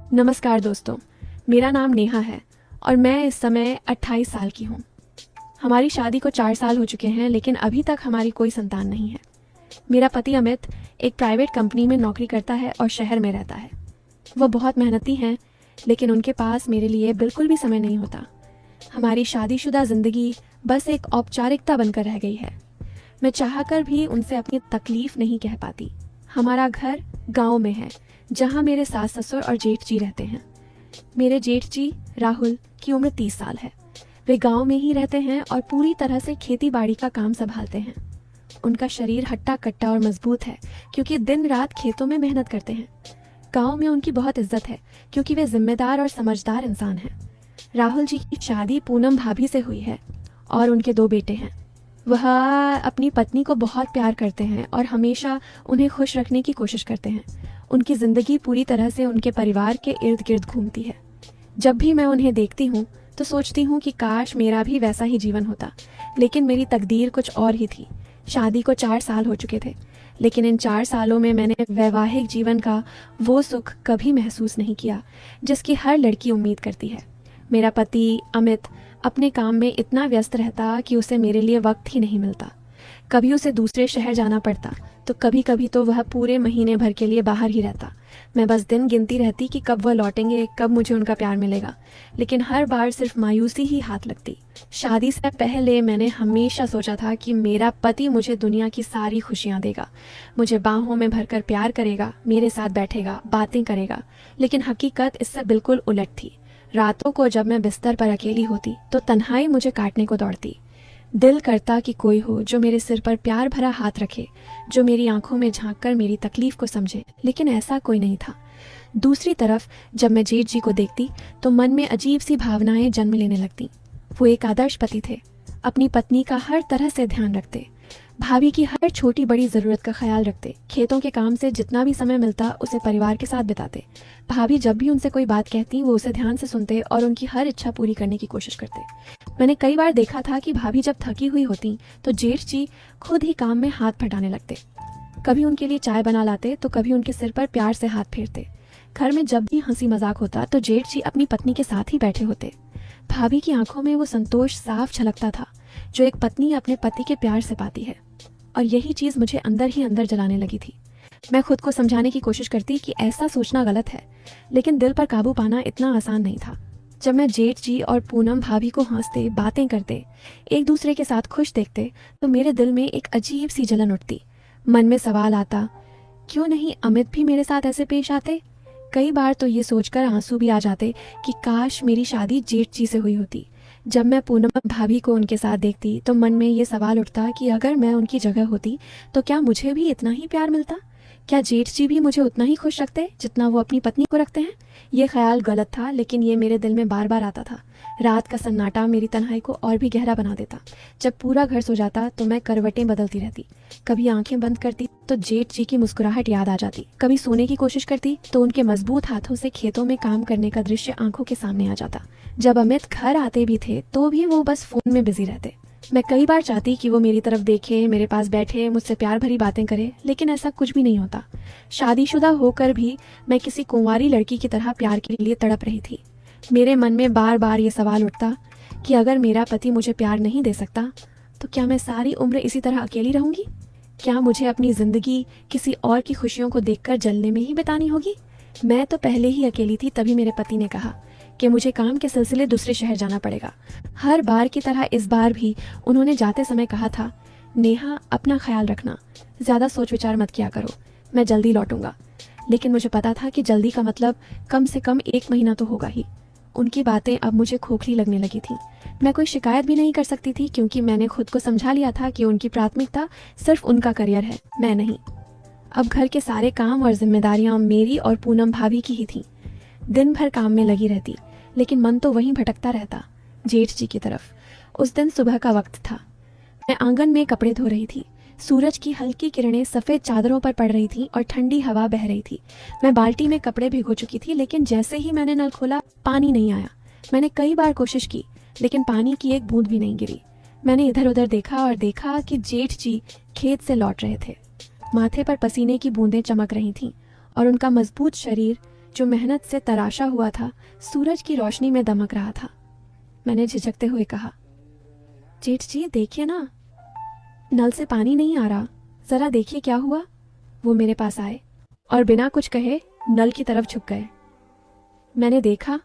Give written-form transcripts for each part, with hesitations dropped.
नमस्कार दोस्तों, मेरा नाम नेहा है और मैं इस समय 28 साल की हूँ। हमारी शादी को 4 साल हो चुके हैं, लेकिन अभी तक हमारी कोई संतान नहीं है। मेरा पति अमित एक प्राइवेट कंपनी में नौकरी करता है और शहर में रहता है। वो बहुत मेहनती हैं, लेकिन उनके पास मेरे लिए बिल्कुल भी समय नहीं होता। हमारी शादीशुदा ज़िंदगी बस एक औपचारिकता बनकर रह गई है। मैं चाहकर भी उनसे अपनी तकलीफ़ नहीं कह पाती। हमारा घर गांव में है, जहां मेरे सास ससुर और जेठ जी रहते हैं। मेरे जेठ जी राहुल की उम्र 30 साल है। वे गांव में ही रहते हैं और पूरी तरह से खेती बाड़ी का काम संभालते हैं। उनका शरीर हट्टा कट्टा और मजबूत है, क्योंकि दिन रात खेतों में मेहनत करते हैं। गांव में उनकी बहुत इज्जत है, क्योंकि वे जिम्मेदार और समझदार इंसान हैं। राहुल जी की शादी पूनम भाभी से हुई है और उनके 2 बेटे हैं। वह अपनी पत्नी को बहुत प्यार करते हैं और हमेशा उन्हें खुश रखने की कोशिश करते हैं। उनकी ज़िंदगी पूरी तरह से उनके परिवार के इर्द गिर्द घूमती है। जब भी मैं उन्हें देखती हूँ तो सोचती हूँ कि काश मेरा भी वैसा ही जीवन होता, लेकिन मेरी तकदीर कुछ और ही थी। शादी को 4 साल हो चुके थे, लेकिन इन 4 सालों में मैंने वैवाहिक जीवन का वो सुख कभी महसूस नहीं किया जिसकी हर लड़की उम्मीद करती है। मेरा पति अमित अपने काम में इतना व्यस्त रहता कि उसे मेरे लिए वक्त ही नहीं मिलता। कभी उसे दूसरे शहर जाना पड़ता, तो कभी कभी तो वह पूरे महीने भर के लिए बाहर ही रहता। मैं बस दिन गिनती रहती कि कब वह लौटेंगे, कब मुझे उनका प्यार मिलेगा, लेकिन हर बार सिर्फ मायूसी ही हाथ लगती। शादी से पहले मैंने हमेशा सोचा था कि मेरा पति मुझे दुनिया की सारी खुशियाँ देगा, मुझे बाहों में भरकर प्यार करेगा, मेरे साथ बैठेगा, बातें करेगा। लेकिन हकीकत इससे बिल्कुल उलट थी। रातों को जब मैं बिस्तर पर अकेली होती तो तन्हाई मुझे काटने को दौड़ती। दिल करता कि कोई हो जो मेरे सिर पर प्यार भरा हाथ रखे, जो मेरी आंखों में झांककर मेरी तकलीफ को समझे, लेकिन ऐसा कोई नहीं था। दूसरी तरफ जब मैं जेठ जी को देखती तो मन में अजीब सी भावनाएं जन्म लेने लगती। वो एक आदर्श पति थे, अपनी पत्नी का हर तरह से ध्यान रखते, भाभी की हर छोटी बड़ी ज़रूरत का ख्याल रखते, खेतों के काम से जितना भी समय मिलता उसे परिवार के साथ बिताते। भाभी जब भी उनसे कोई बात कहती वो उसे ध्यान से सुनते और उनकी हर इच्छा पूरी करने की कोशिश करते। मैंने कई बार देखा था कि भाभी जब थकी हुई होती तो जेठ जी खुद ही काम में हाथ बटाने लगते। कभी उनके लिए चाय बना लाते तो कभी उनके सिर पर प्यार से हाथ फेरते। घर में जब भी हंसी मजाक होता तो जेठ जी अपनी पत्नी के साथ ही बैठे होते। भाभी की आंखों में वो संतोष साफ झलकता था जो एक पत्नी अपने पति के प्यार से पाती है, और यही चीज़ मुझे अंदर ही अंदर जलाने लगी थी। मैं खुद को समझाने की कोशिश करती कि ऐसा सोचना गलत है, लेकिन दिल पर काबू पाना इतना आसान नहीं था। जब मैं जेठ जी और पूनम भाभी को हंसते, बातें करते, एक दूसरे के साथ खुश देखते तो मेरे दिल में एक अजीब सी जलन उठती। मन में सवाल आता, क्यों नहीं अमित भी मेरे साथ ऐसे पेश आते। कई बार तो ये सोचकर आंसू भी आ जाते कि काश मेरी शादी जेठ जी से हुई होती। जब मैं पूनम भाभी को उनके साथ देखती तो मन में ये सवाल उठता कि अगर मैं उनकी जगह होती तो क्या मुझे भी इतना ही प्यार मिलता, क्या जेठ जी भी मुझे उतना ही खुश रखते जितना वो अपनी पत्नी को रखते हैं। ये ख्याल गलत था, लेकिन ये मेरे दिल में बार बार आता था। रात का सन्नाटा मेरी तन्हाई को और भी गहरा बना देता। जब पूरा घर सो जाता तो मैं करवटें बदलती रहती। कभी आंखें बंद करती तो जेठ जी की मुस्कुराहट याद आ जाती, कभी सोने की कोशिश करती तो उनके मजबूत हाथों से खेतों में काम करने का दृश्य आंखों के सामने आ जाता। जब अमित घर आते भी थे तो भी वो बस फोन में बिजी रहते। मैं कई बार चाहती कि वो मेरी तरफ देखे, मेरे पास बैठे, मुझसे प्यार भरी बातें करे, लेकिन ऐसा कुछ भी नहीं होता। शादीशुदा होकर भी मैं किसी कुंवारी लड़की की तरह प्यार के लिए तड़प रही थी। मेरे मन में बार बार ये सवाल उठता कि अगर मेरा पति मुझे प्यार नहीं दे सकता तो क्या मैं सारी उम्र इसी तरह अकेली रहूंगी। क्या मुझे अपनी जिंदगी किसी और की खुशियों को देखकर जलने में ही बितानी होगी। मैं तो पहले ही अकेली थी, तभी मेरे पति ने कहा कि मुझे काम के सिलसिले दूसरे शहर जाना पड़ेगा। हर बार की तरह इस बार भी उन्होंने जाते समय कहा था, नेहा अपना ख्याल रखना, ज़्यादा सोच विचार मत किया करो, मैं जल्दी लौटूंगा। लेकिन मुझे पता था कि जल्दी का मतलब कम से कम 1 महीना तो होगा ही। उनकी बातें अब मुझे खोखली लगने लगी थी। मैं कोई शिकायत भी नहीं कर सकती थी, क्योंकि मैंने खुद को समझा लिया था कि उनकी प्राथमिकता सिर्फ उनका करियर है, मैं नहीं। अब घर के सारे काम और जिम्मेदारियां मेरी और पूनम भाभी की ही थीं। दिन भर काम में लगी रहती, लेकिन मन तो वहीं भटकता रहता, जेठ जी की तरफ। उस दिन सुबह का वक्त था। मैं आंगन में कपड़े धो रही थी। सूरज की हल्की किरणें सफ़ेद चादरों पर पड़ रही थीं और ठंडी हवा बह रही थी। मैं बाल्टी में कपड़े भिगो चुकी थी, लेकिन जैसे ही मैंने नल खोला पानी नहीं आया। मैंने कई बार कोशिश की, लेकिन पानी की एक बूंद भी नहीं गिरी। मैंने इधर उधर देखा और देखा कि जेठ जी खेत से लौट रहे थे। माथे पर पसीने की बूंदें चमक रही थीं और उनका मजबूत शरीर जो मेहनत से तराशा हुआ था सूरज की रोशनी में दमक रहा था। मैंने झिझकते हुए कहा, जेठ जी देखिए ना, नल से पानी नहीं आ रहा, जरा देखिए क्या हुआ। वो मेरे पास आए और बिना कुछ कहे नल की तरफ झुक गए। मैंने देखा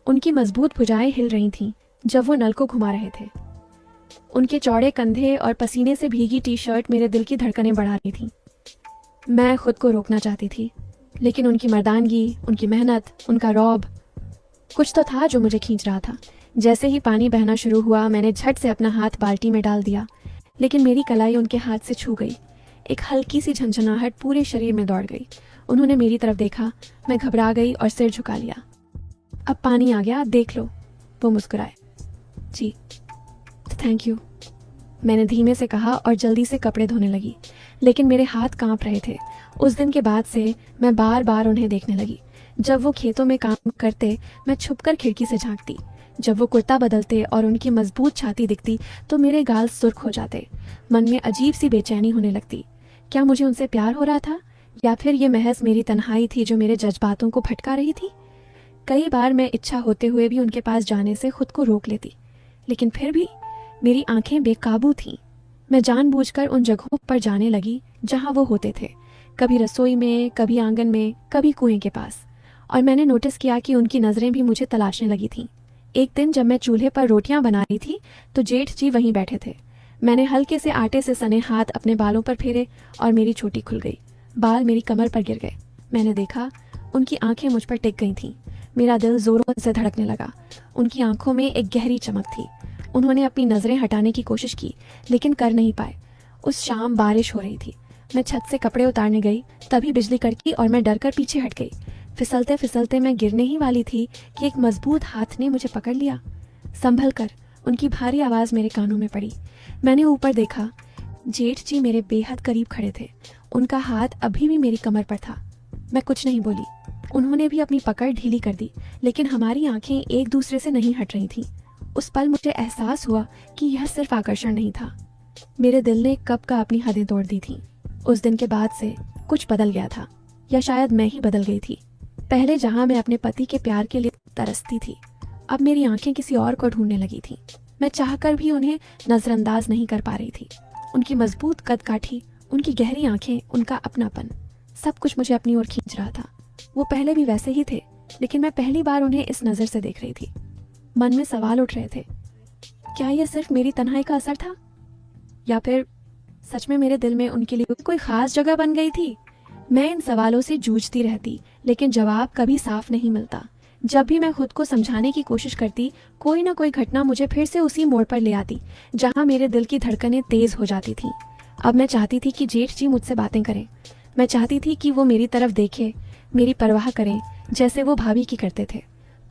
उनकी मजबूत भुजाएं हिल रही थीं जब वो नल को घुमा रहे थे। उनके चौड़े कंधे और पसीने से भीगी टी शर्ट मेरे दिल की धड़कनें बढ़ा रही थी। मैं खुद को रोकना चाहती थी, लेकिन उनकी मर्दानगी, उनकी मेहनत, उनका रौब, कुछ तो था जो मुझे खींच रहा था। जैसे ही पानी बहना शुरू हुआ मैंने झट से अपना हाथ बाल्टी में डाल दिया, लेकिन मेरी कलाई उनके हाथ से छू गई। एक हल्की सी झंझनाहट पूरे शरीर में दौड़ गई। उन्होंने मेरी तरफ देखा, मैं घबरा गई और सिर झुका लिया। अब पानी आ गया, देख लो। वो मुस्कुराए। जी, थैंक यू, मैंने धीमे से कहा और जल्दी से कपड़े धोने लगी, लेकिन मेरे हाथ कांप रहे थे। उस दिन के बाद से मैं बार बार उन्हें देखने लगी। जब वो खेतों में काम करते मैं छुपकर खिड़की से झांकती। जब वो कुर्ता बदलते और उनकी मजबूत छाती दिखती तो मेरे गाल सुर्ख हो जाते। मन में अजीब सी बेचैनी होने लगती। क्या मुझे उनसे प्यार हो रहा था, या फिर ये महज मेरी तन्हाई थी जो मेरे जज्बातों को भटका रही थी? कई बार मैं इच्छा होते हुए भी उनके पास जाने से खुद को रोक लेती, लेकिन फिर भी मेरी आंखें बेकाबू थीं। मैं जानबूझकर उन जगहों पर जाने लगी जहां वो होते थे, कभी रसोई में, कभी आंगन में, कभी कुएं के पास। और मैंने नोटिस किया कि उनकी नज़रें भी मुझे तलाशने लगी थीं। एक दिन जब मैं चूल्हे पर रोटियां बना रही थी तो जेठ जी वहीं बैठे थे। मैंने हल्के से आटे से सने हाथ अपने बालों पर फेरे और मेरी चोटी खुल गई। बाल मेरी कमर पर गिर गए। मैंने देखा उनकी आंखें मुझ पर टिक गई थीं। मेरा दिल जोरों से धड़कने लगा। उनकी आंखों में एक गहरी चमक थी। उन्होंने अपनी नज़रें हटाने की कोशिश की, लेकिन कर नहीं पाए। उस शाम बारिश हो रही थी। मैं छत से कपड़े उतारने गई, तभी बिजली कड़की और मैं डरकर पीछे हट गई। फिसलते फिसलते मैं गिरने ही वाली थी कि एक मजबूत हाथ ने मुझे पकड़ लिया। संभल कर उनकी भारी आवाज़ मेरे कानों में पड़ी। मैंने ऊपर देखा। जेठ जी मेरे बेहद करीब खड़े थे। उनका हाथ अभी भी मेरी कमर पर था। मैं कुछ नहीं बोली। उन्होंने भी अपनी पकड़ ढीली कर दी, लेकिन हमारी आंखें एक दूसरे से नहीं हट रही थीं। उस पल मुझे एहसास हुआ कि यह सिर्फ आकर्षण नहीं था। मेरे दिल ने कब का अपनी हदें तोड़ दी थीं। उस दिन के बाद से कुछ बदल गया था, या शायद मैं ही बदल गई थी। पहले जहां मैं अपने पति के प्यार के लिए तरसती थी, अब मेरी आंखें किसी और को ढूंढने लगी थीं। मैं चाहकर भी उन्हें नजरअंदाज नहीं कर पा रही थी। उनकी मजबूत कदकाठी, उनकी गहरी आंखें, उनका अपनापन, सब कुछ मुझे अपनी ओर खींच रहा था। वो पहले भी वैसे ही थे, लेकिन मैं पहली बार उन्हें इस नज़र से देख रही थी। मन में सवाल उठ रहे थे, क्या यह सिर्फ मेरी तन्हाई का असर था, या फिर सच में मेरे दिल में उनके लिए कोई खास जगह बन गई थी? मैं इन सवालों से जूझती रहती, लेकिन जवाब कभी साफ नहीं मिलता। जब भी मैं खुद को समझाने की कोशिश करती, कोई ना कोई घटना मुझे फिर से उसी मोड़ पर ले आती जहां मेरे दिल की धड़कनें तेज हो जाती थीं। अब मैं चाहती थी कि जेठ जी मुझसे बातें करें। मैं चाहती थी कि वो मेरी तरफ देखें, मेरी परवाह करें, जैसे वो भाभी की करते थे।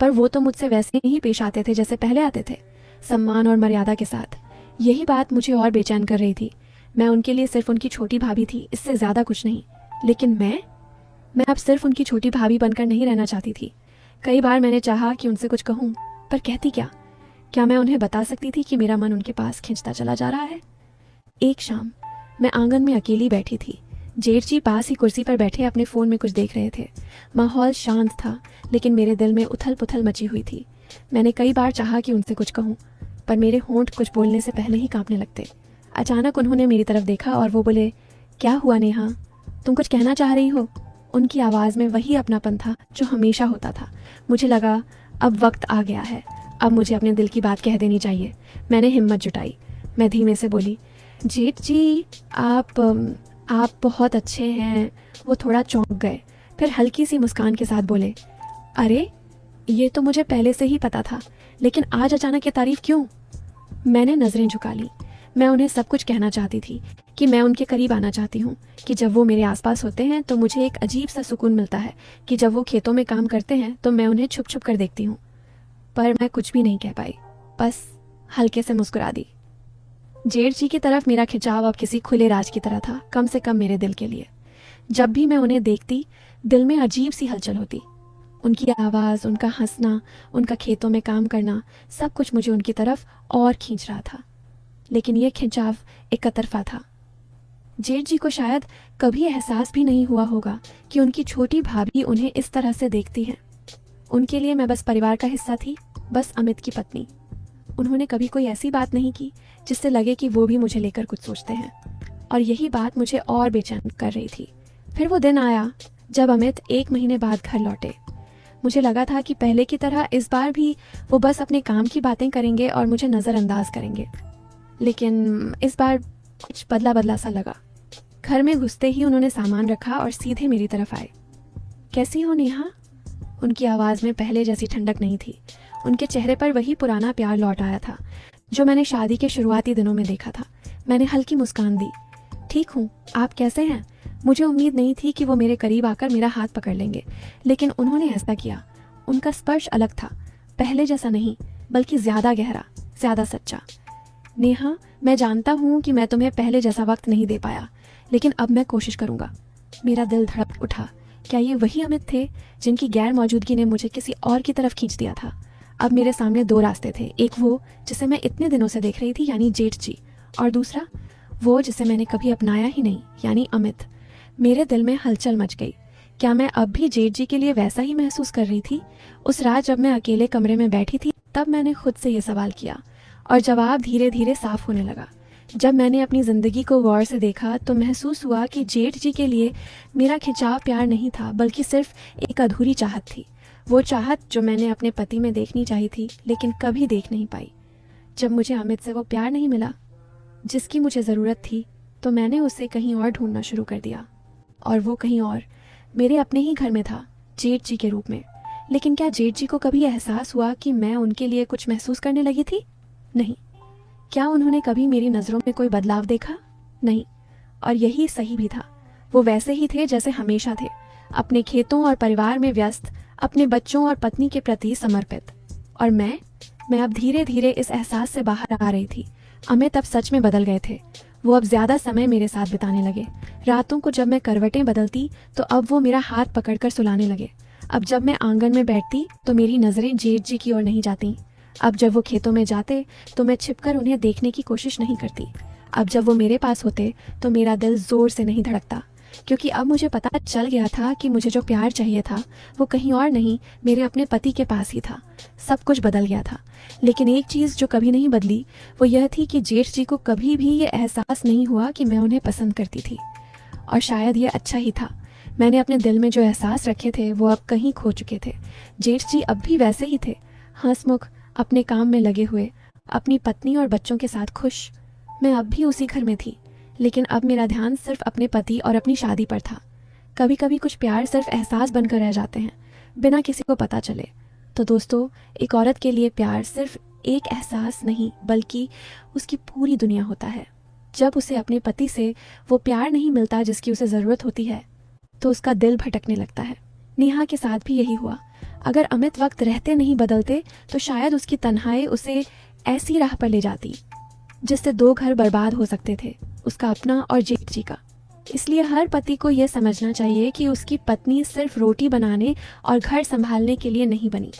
पर वो तो मुझसे वैसे ही पेश आते थे जैसे पहले आते थे, सम्मान और मर्यादा के साथ। यही बात मुझे और बेचैन कर रही थी। मैं उनके लिए सिर्फ उनकी छोटी भाभी थी, इससे ज़्यादा कुछ नहीं। लेकिन मैं अब सिर्फ उनकी छोटी भाभी बनकर नहीं रहना चाहती थी। कई बार मैंने चाहा कि उनसे कुछ कहूँ, पर कहती क्या मैं उन्हें बता सकती थी कि मेरा मन उनके पास खिंचता चला जा रहा है? एक शाम मैं आंगन में अकेली बैठी थी। जेठ जी पास ही कुर्सी पर बैठे अपने फ़ोन में कुछ देख रहे थे। माहौल शांत था, लेकिन मेरे दिल में उथल पुथल मची हुई थी। मैंने कई बार चाहा कि उनसे कुछ कहूँ, पर मेरे होंठ कुछ बोलने से पहले ही कांपने लगते। अचानक उन्होंने मेरी तरफ देखा और वो बोले, क्या हुआ नेहा, तुम कुछ कहना चाह रही हो? उनकी आवाज़ में वही अपनापन था जो हमेशा होता था। मुझे लगा अब वक्त आ गया है, अब मुझे अपने दिल की बात कह देनी चाहिए। मैंने हिम्मत जुटाई। मैं धीमे से बोली, जेठ जी आप बहुत अच्छे हैं। वो थोड़ा चौंक गए, फिर हल्की सी मुस्कान के साथ बोले, अरे ये तो मुझे पहले से ही पता था, लेकिन आज अचानक ये तारीफ क्यों? मैंने नज़रें झुका ली। मैं उन्हें सब कुछ कहना चाहती थी कि मैं उनके करीब आना चाहती हूँ, कि जब वो मेरे आसपास होते हैं तो मुझे एक अजीब सा सुकून मिलता है, कि जब वो खेतों में काम करते हैं तो मैं उन्हें छुप छुप कर देखती हूँ। पर मैं कुछ भी नहीं कह पाई, बस हल्के से मुस्कुरा दी। जेठ जी की तरफ मेरा खिंचाव अब किसी खुले राज की तरह था, कम से कम मेरे दिल के लिए। जब भी मैं उन्हें देखती, दिल में अजीब सी हलचल होती। उनकी आवाज़, उनका हंसना, उनका खेतों में काम करना, सब कुछ मुझे उनकी तरफ और खींच रहा था। लेकिन यह खिंचाव एक तरफा था। जेठ जी को शायद कभी एहसास भी नहीं हुआ होगा कि उनकी छोटी भाभी उन्हें इस तरह से देखती हैं। उनके लिए मैं बस परिवार का हिस्सा थी, बस अमित की पत्नी। उन्होंने कभी कोई ऐसी बात नहीं की जिससे लगे कि वो भी मुझे लेकर कुछ सोचते हैं, और यही बात मुझे और बेचैन कर रही थी। फिर वो दिन आया जब अमित 1 महीने बाद घर लौटे। मुझे लगा था कि पहले की तरह इस बार भी वो बस अपने काम की बातें करेंगे और मुझे नज़रअंदाज करेंगे, लेकिन इस बार कुछ बदला बदला सा लगा। घर में घुसते ही उन्होंने सामान रखा और सीधे मेरी तरफ आए। कैसी हो नेहा? उनकी आवाज़ में पहले जैसी ठंडक नहीं थी। उनके चेहरे पर वही पुराना प्यार लौट आया था जो मैंने शादी के शुरुआती दिनों में देखा था। मैंने हल्की मुस्कान दी। ठीक हूँ, आप कैसे हैं? मुझे उम्मीद नहीं थी कि वो मेरे करीब आकर मेरा हाथ पकड़ लेंगे, लेकिन उन्होंने ऐसा किया। उनका स्पर्श अलग था, पहले जैसा नहीं, बल्कि ज़्यादा गहरा, ज़्यादा सच्चा। नेहा, मैं जानता हूँ कि मैं तुम्हें पहले जैसा वक्त नहीं दे पाया, लेकिन अब मैं कोशिश करूँगा। मेरा दिल धड़क उठा। क्या ये वही अमित थे जिनकी गैर मौजूदगी ने मुझे किसी और की तरफ खींच दिया था? अब मेरे सामने 2 रास्ते थे। एक वो जिसे मैं इतने दिनों से देख रही थी, यानी जेठ जी, और दूसरा वो जिसे मैंने कभी अपनाया ही नहीं, यानी अमित। मेरे दिल में हलचल मच गई। क्या मैं अब भी जेठ जी के लिए वैसा ही महसूस कर रही थी? उस रात जब मैं अकेले कमरे में बैठी थी, तब मैंने खुद से ये सवाल किया, और जवाब धीरे धीरे साफ होने लगा। जब मैंने अपनी ज़िंदगी को गौर से देखा तो महसूस हुआ कि जेठ जी के लिए मेरा खिंचाव प्यार नहीं था, बल्कि सिर्फ एक अधूरी चाहत थी। वो चाहत जो मैंने अपने पति में देखनी चाहिए थी, लेकिन कभी देख नहीं पाई। जब मुझे अमित से वो प्यार नहीं मिला जिसकी मुझे ज़रूरत थी, तो मैंने उसे कहीं और ढूंढना शुरू कर दिया, और वो कहीं और मेरे अपने ही घर में था, जेठ जी के रूप में। लेकिन क्या जेठ जी को कभी एहसास हुआ कि मैं उनके लिए कुछ महसूस करने लगी थी? नहीं। क्या उन्होंने कभी मेरी नज़रों में कोई बदलाव देखा? नहीं। और यही सही भी था। वो वैसे ही थे जैसे हमेशा थे, अपने खेतों और परिवार में व्यस्त, अपने बच्चों और पत्नी के प्रति समर्पित। और मैं अब धीरे धीरे इस एहसास से बाहर आ रही थी। अमित अब सच में बदल गए थे। वो अब ज़्यादा समय मेरे साथ बिताने लगे। रातों को जब मैं करवटें बदलती तो अब वो मेरा हाथ पकड़कर सुलाने लगे। अब जब मैं आंगन में बैठती तो मेरी नज़रें जेठ जी की ओर नहीं जाती। अब जब वो खेतों में जाते तो मैं छिपकर उन्हें देखने की कोशिश नहीं करती। अब जब वो मेरे पास होते तो मेरा दिल ज़ोर से नहीं धड़कता, क्योंकि अब मुझे पता चल गया था कि मुझे जो प्यार चाहिए था वो कहीं और नहीं, मेरे अपने पति के पास ही था। सब कुछ बदल गया था, लेकिन एक चीज़ जो कभी नहीं बदली वो यह थी कि जेठ जी को कभी भी ये एहसास नहीं हुआ कि मैं उन्हें पसंद करती थी। और शायद ये अच्छा ही था। मैंने अपने दिल में जो एहसास रखे थे वो अब कहीं खो चुके थे। जेठ जी अब भी वैसे ही थे, हंसमुख, अपने काम में लगे हुए, अपनी पत्नी और बच्चों के साथ खुश। मैं अब भी उसी घर में थी, लेकिन अब मेरा ध्यान सिर्फ अपने पति और अपनी शादी पर था। कभी कभी कुछ प्यार सिर्फ एहसास बनकर रह जाते हैं, बिना किसी को पता चले। तो दोस्तों, एक औरत के लिए प्यार सिर्फ एक एहसास नहीं, बल्कि उसकी पूरी दुनिया होता है। जब उसे अपने पति से वो प्यार नहीं मिलता जिसकी उसे ज़रूरत होती है, तो उसका दिल भटकने लगता है। नेहा के साथ भी यही हुआ। अगर अमित वक्त रहते नहीं बदलते तो शायद उसकी तन्हाई उसे ऐसी राह पर ले जाती जिससे 2 घर बर्बाद हो सकते थे, उसका अपना और जेठ जी का। इसलिए हर पति को यह समझना चाहिए कि उसकी पत्नी सिर्फ रोटी बनाने और घर संभालने के लिए नहीं बनी।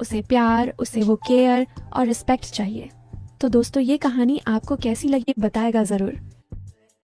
उसे प्यार, उसे वो केयर और रिस्पेक्ट चाहिए। तो दोस्तों, ये कहानी आपको कैसी लगी बताएगा ज़रूर।